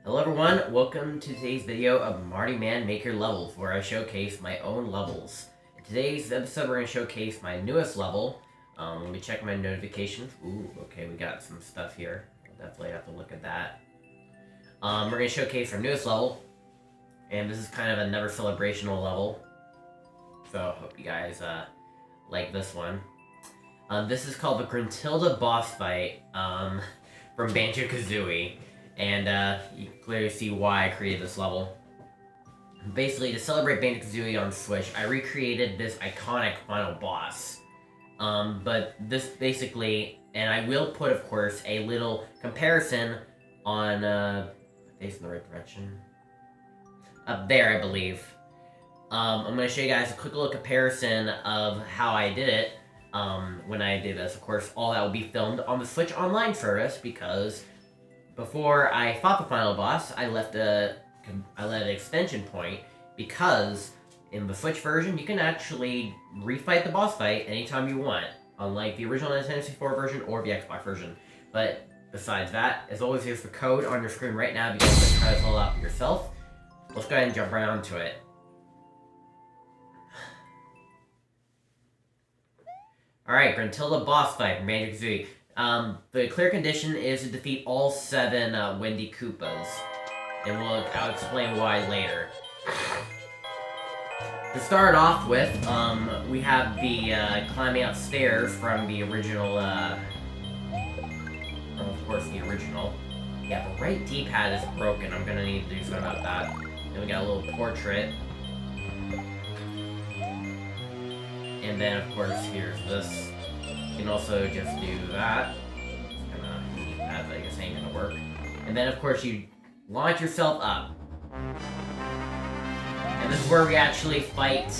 Hello everyone, welcome to today's video of Mardiman Maker Levels, where I showcase my own levels. In today's episode, we're going to showcase my newest level. Let me check my notifications. Ooh, okay, we got some stuff here. We'll definitely have to look at that. We're going to showcase our newest level, and this is kind of another celebrational level. So, hope you guys like this one. This is called the Gruntilda Boss Fight from Banjo-Kazooie. And you can clearly see why I created this level. Basically, to celebrate Banjo-Kazooie on Switch, I recreated this iconic final boss. But this basically, and I will put, of course, a little comparison on, facing the right direction. Up there, I believe. I'm going to show you guys a quick little comparison of how I did it when I did this. Of course, all that will be filmed on the Switch Online service because before I fought the final boss, I left an extension point because in the Switch version, you can actually refight the boss fight anytime you want, unlike the original Nintendo 64 version or the Xbox version. But besides that, as always, here's the code on your screen right now if you guys want to try this all out for yourself. Let's go ahead and jump right onto it. Alright, Gruntilda boss fight from Banjo-Kazooie. The clear condition is to defeat all 7 Wendy Koopas, and I'll explain why later. To start off with, we have the climbing upstairs from the original, of course the original. Yeah, the right D-pad is broken, I'm gonna need to do something about that. Then we got a little portrait. And then, of course, here's this. You can also just do that. It's kinda neat, that I guess ain't gonna work. And then, of course, you launch yourself up. And this is where we actually fight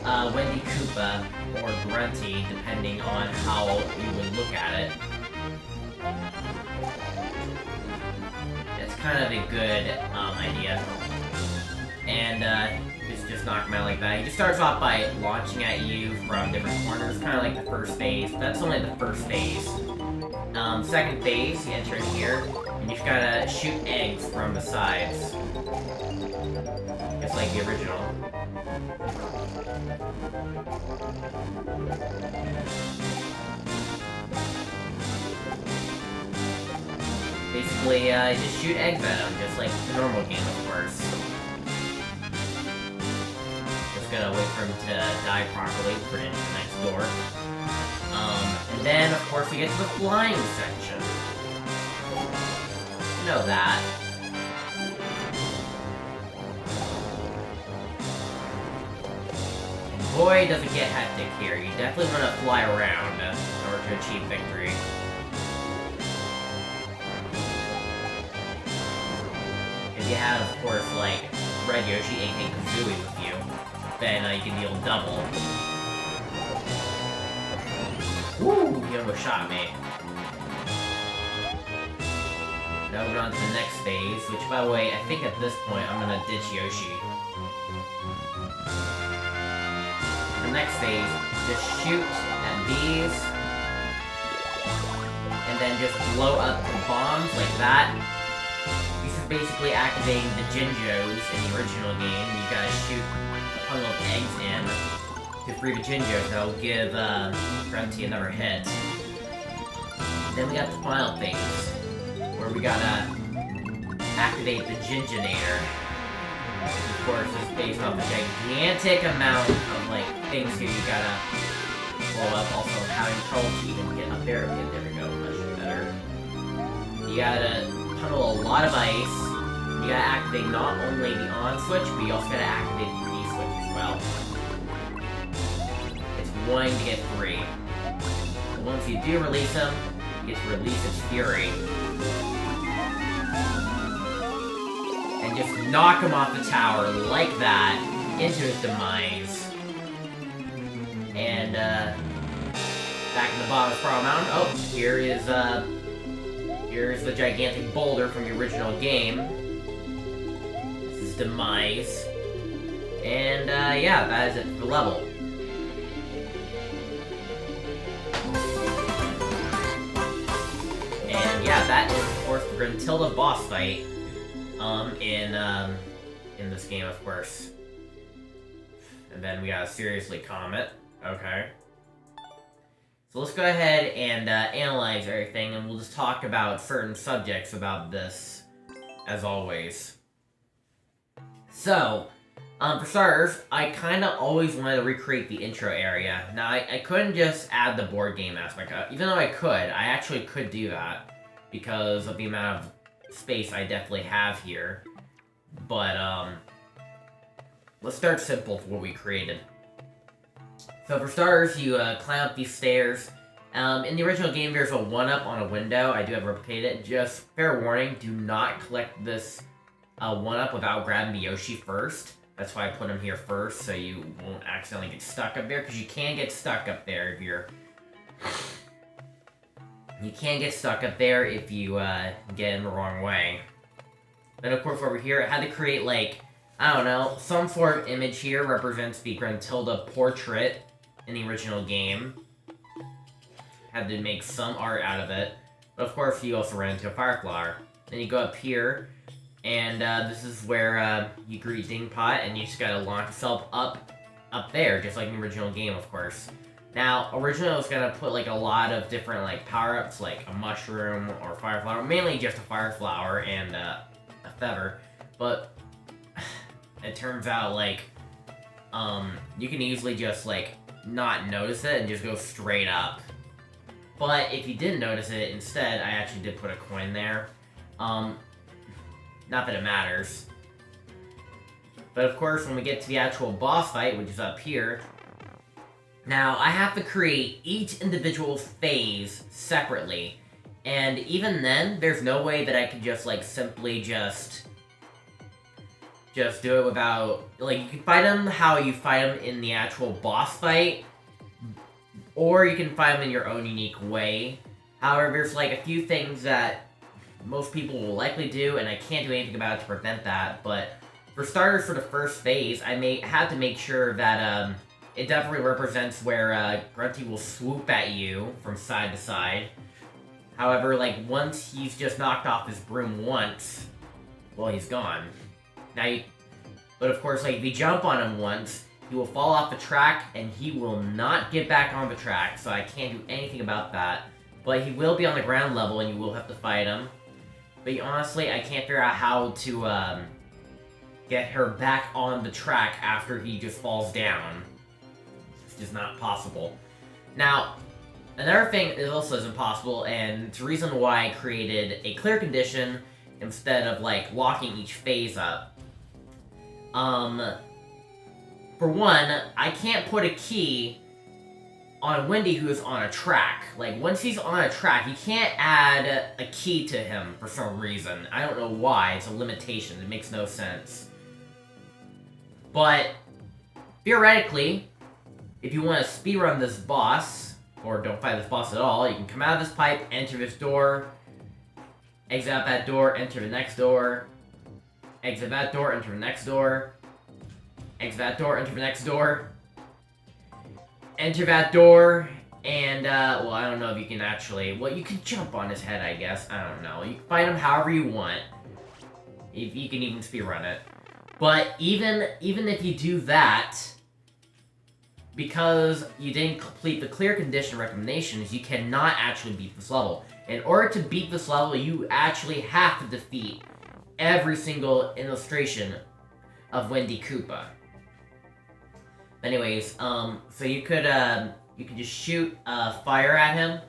Wendy Koopa or Grunty, depending on how you would look at it. It's kind of a good idea. And just knock him out like that. He just starts off by launching at you from different corners, kind of like the first phase. That's only the first phase. Second phase, you enter in here, and you've gotta shoot eggs from the sides. Just like the original. Basically, you just shoot eggs at him, just like the normal game, of course. Gonna wait for him to die properly for it into the next door. And then, of course, we get to the flying section. You know that. And boy, does it get hectic here. You definitely want to fly around in order to achieve victory. If you have, of course, like, Red Yoshi, aka Kazooie with you, then you can deal double. Woo! He almost shot me. Now we're on to the next phase, which, by the way, I think at this point I'm gonna ditch Yoshi. The next phase, just shoot at these, and then just blow up the bombs like that. This is basically activating the Jinjos in the original game. You gotta shoot little eggs in to free the Jinjos. That'll give Grunty another hit. Then we got the final phase, where we gotta activate the Jinjonator. Of course, is based on the gigantic amount of like things here you gotta blow up. Also, having trouble to even get up there. Okay, there we go. That should be better. You gotta tunnel a lot of ice. You gotta activate not only the on switch, but you also gotta activate the E switch as well. It's 1 to get 3. And once you do release him, you get to release its fury. And just knock him off the tower like that into his demise. And back in the bottom of Spiral Mountain. Oh, here's the gigantic boulder from the original game. Demise. And yeah, that is it for the level. And yeah, that is of course the Gruntilda boss fight. in this game, of course. And then we got a seriously comment. Okay. So let's go ahead and analyze everything, and we'll just talk about certain subjects about this, as always. So, for starters, I kind of always wanted to recreate the intro area. Now, I couldn't just add the board game aspect. Even though I could, I actually could do that, because of the amount of space I definitely have here. But, let's start simple for what we created. So for starters, you climb up these stairs. In the original game, there's a 1-up on a window. I do have replicated it. Just fair warning, do not collect this 1-up without grabbing the Yoshi first. That's why I put him here first, so you won't accidentally get stuck up there, because you can get stuck up there if you're... You can get stuck up there if you get in the wrong way. Then, of course, over here, I had to create, like, I don't know, some sort of image here represents the Gruntilda portrait in the original game. Had to make some art out of it. But, of course, you also ran into a fire flower. Then you go up here, and this is where you greet Dingpot, and you just gotta launch yourself up there, just like in the original game, of course. Now, originally I was gonna put, like, a lot of different, like, power-ups, like a mushroom or fire flower. Mainly just a fire flower and a feather. But it turns out, like, you can easily just, like, not notice it and just go straight up. But if you didn't notice it, instead, I actually did put a coin there. Not that it matters. But of course, when we get to the actual boss fight, which is up here, now I have to create each individual phase separately. And even then, there's no way that I could just, like, simply just do it without... Like, you can fight them how you fight them in the actual boss fight, or you can fight them in your own unique way. However, there's, like, a few things that most people will likely do, and I can't do anything about it to prevent that, but for starters, for the first phase, I had to make sure that, it definitely represents where, Grunty will swoop at you from side to side. However, like, once he's just knocked off his broom once, well, he's gone. Now, but of course, like, if you jump on him once, he will fall off the track, and he will not get back on the track, so I can't do anything about that. But he will be on the ground level, and you will have to fight him. But honestly, I can't figure out how to, get her back on the track after he just falls down. It's just not possible. Now, another thing that also isn't possible, and it's the reason why I created a clear condition instead of, like, locking each phase up. For one, I can't put a key on Wendy who is on a track. Like, once he's on a track, you can't add a key to him for some reason. I don't know why. It's a limitation. It makes no sense. But, theoretically, if you want to speedrun this boss, or don't fight this boss at all, you can come out of this pipe, enter this door, exit out that door, enter the next door, exit that door, enter the next door, exit that door, enter the next door, enter that door, and, well, I don't know if you can actually... Well, you can jump on his head, I guess. I don't know. You can fight him however you want. If you can even speedrun it. But even if you do that, because you didn't complete the clear condition recommendations, you cannot actually beat this level. In order to beat this level, you actually have to defeat every single illustration of Wendy Koopa. Anyways, so you could just shoot fire at him.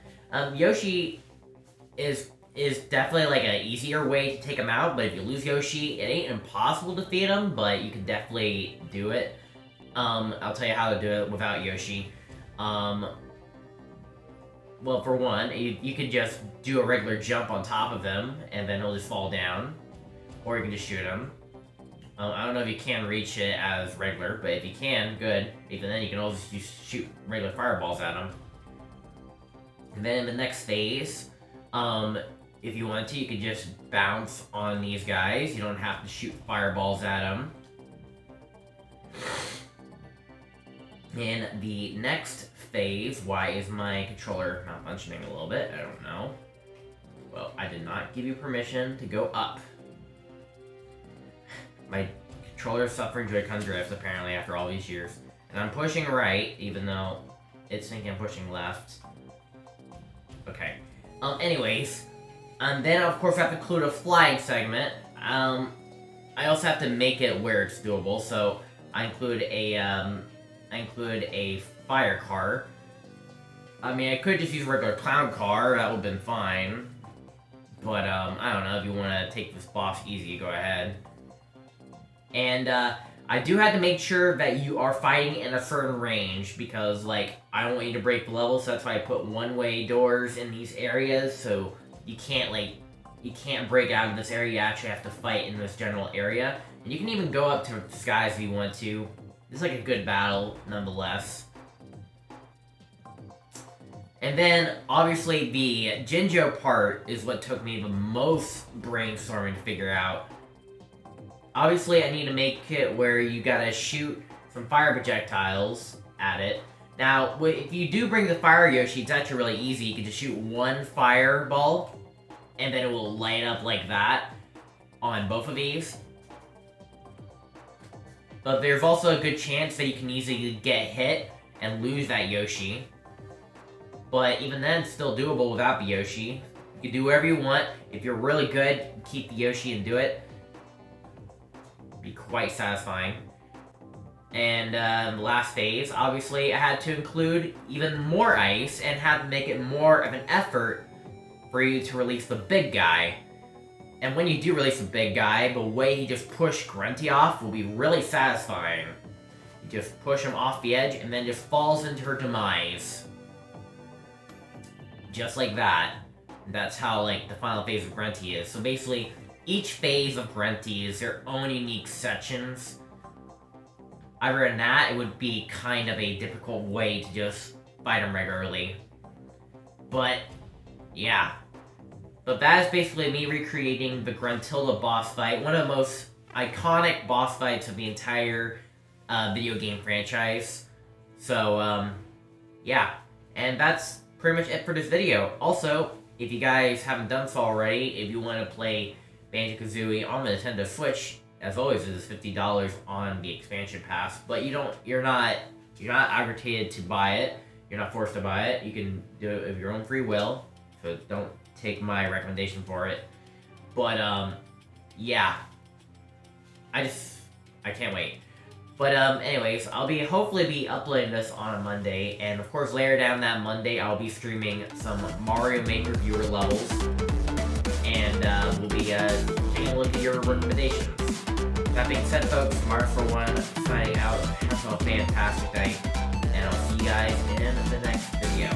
Yoshi is definitely like an easier way to take him out, but if you lose Yoshi, it ain't impossible to defeat him, but you can definitely do it. I'll tell you how to do it without Yoshi. Well, for one, you could just do a regular jump on top of him, and then he'll just fall down. Or you can just shoot him. I don't know if you can reach it as regular, but if you can, good. Even then, you can always just shoot regular fireballs at him. And then in the next phase, if you want to, you could just bounce on these guys. You don't have to shoot fireballs at them. In the next phase, why is my controller not functioning a little bit? I don't know. Well, I did not give you permission to go up. My controller's suffering Joy-Con drift, apparently, after all these years. And I'm pushing right, even though it's thinking I'm pushing left. Okay. Anyways. And then, of course, I have to include a flying segment. I also have to make it where it's doable, so I include a fire car. I mean, I could just use a regular clown car, that would've been fine. But, I don't know, if you want to take this boss easy, go ahead. And, I do have to make sure that you are fighting in a certain range, because, like, I don't want you to break the level, so that's why I put one-way doors in these areas, so you can't, like, you can't break out of this area, you actually have to fight in this general area. And you can even go up to skies if you want to. It's like a good battle, nonetheless. And then, obviously, the Jinjo part is what took me the most brainstorming to figure out. Obviously, I need to make it where you gotta shoot some fire projectiles at it. Now, if you do bring the Fire Yoshi, it's actually really easy. You can just shoot one fireball, and then it will light up like that on both of these. But there's also a good chance that you can easily get hit and lose that Yoshi. But even then, it's still doable without the Yoshi. You can do whatever you want. If you're really good, keep the Yoshi and do it. Be quite satisfying. And the last phase, obviously, I had to include even more ice and had to make it more of an effort for you to release the big guy. And when you do release the big guy, the way he just pushed Grunty off will be really satisfying. You just push him off the edge and then just falls into her demise. Just like that. That's how, like, the final phase of Grunty is. So basically, each phase of Grunty is their own unique sections. Other than that, it would be kind of a difficult way to just fight him regularly. But, yeah. But that is basically me recreating the Gruntilda boss fight, one of the most iconic boss fights of the entire video game franchise. So, yeah. And that's pretty much it for this video. Also, if you guys haven't done so already, if you want to play Banjo-Kazooie on the Nintendo Switch, as always, it is $50 on the expansion pass. But you're not aggravated to buy it. You're not forced to buy it. You can do it of your own free will. So don't take my recommendation for it. But yeah. I can't wait. But anyways, I'll hopefully be uploading this on a Monday, and of course later down that Monday I'll be streaming some Mario Maker viewer levels, and we'll be taking a look at your recommendations. That being said, folks, Mark41 signing out. Have a fantastic night, and I'll see you guys in the next video.